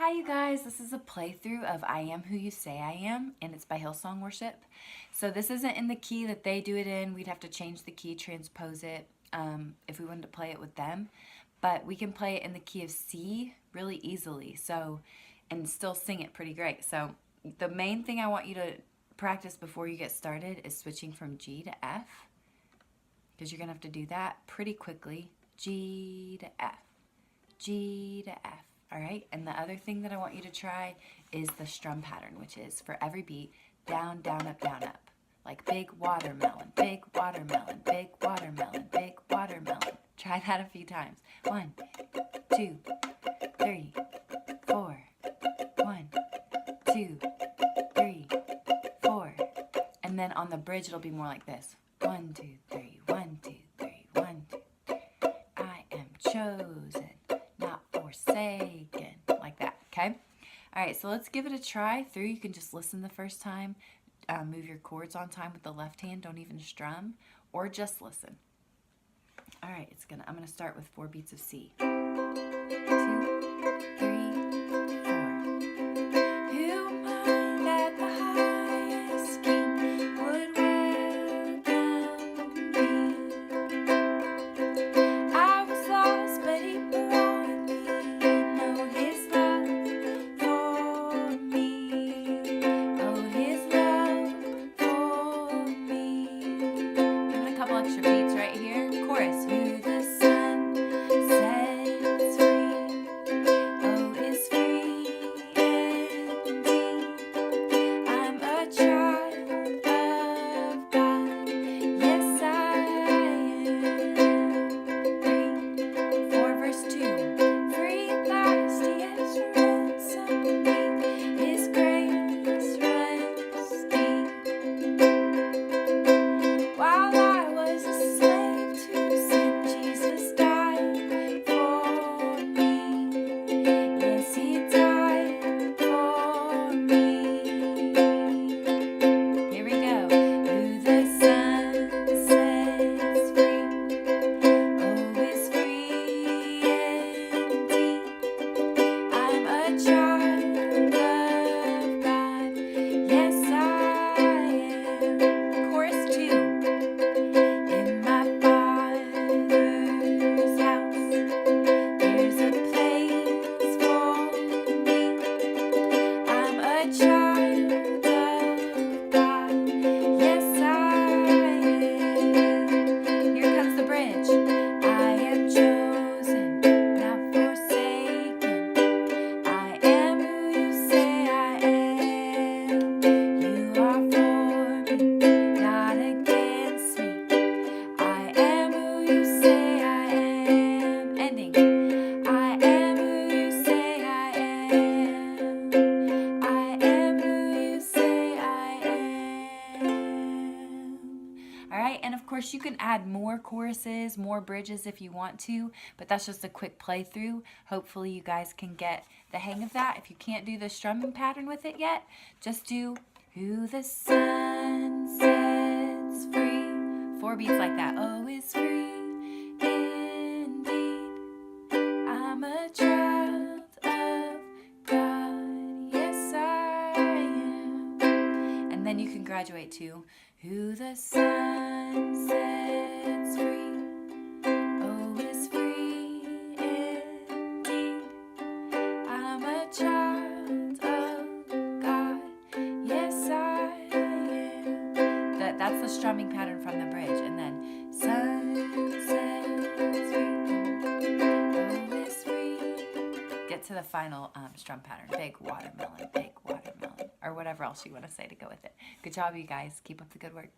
Hi you guys, this is a playthrough of I Am Who You Say I Am, and it's by Hillsong Worship. So this isn't in the key that they do it in. We'd have to change the key, transpose it, if we wanted to play it with them. But we can play it in the key of C really easily, and still sing it pretty great. So the main thing I want you to practice before you get started is switching from G to F, because you're going to have to do that pretty quickly. G to F, G to F. All right, and the other thing that I want you to try is the strum pattern, which is for every beat, down, down, up, like big watermelon, big watermelon, big watermelon, big watermelon. Try that a few times. 1, 2, 3, 4. 1, 2, 3, 4. And then on the bridge, it'll be more like this. 1, 2, 3, 1, 2, 3, 1, 2, 3. I am chosen, not forsaken, like that, okay? All right, so let's give it a try through. You can just listen the first time, move your chords on time with the left hand, don't even strum, or just listen. All right, I'm gonna start with 4 beats of C. 2, 3, 4. Who might at the highest king would welcome me? I was lost, but he brought me. Know his love for me. Oh, his love for me. Give it a couple extra beats right here. Chorus. Who the sun sets free, oh, is free indeed. I'm a child of God. Yes, I am. 3, 4, verse 2. Free at last, he has ransomed me. His grace runs deep. While I was a slave to sin, Jesus died for me. Yes, he died for me. Here we go. Who the sun sets free, oh, is free indeed. I'm a child of God. Yes, I am. Chorus 2. In my Father's house, there's a place for me. I'm a child of God. Yes, I am. Here comes the bridge. I am chosen, not forsaken. I am who you say I am. You are for me, not against me. I am who you say I am. Ending. I am who you say I am. I am who you say I am. All right, and of course you can add more choruses, more bridges if you want to, but that's just a quick playthrough. Hopefully you guys can get the hang of that. If you can't do the strumming pattern with it yet, just do who the sun sets free. 4 beats like that. Oh, is free indeed. I'm a child of God. Yes, I am. And then you can graduate to who the sun sets free, oh, is free indeed. I'm a child of God. Yes, I am. That's the strumming pattern from the bridge. And then sun sets free, oh, is free. Get to the final strum pattern. Big watermelon, or whatever else you want to say to go with it. Good job, you guys. Keep up the good work.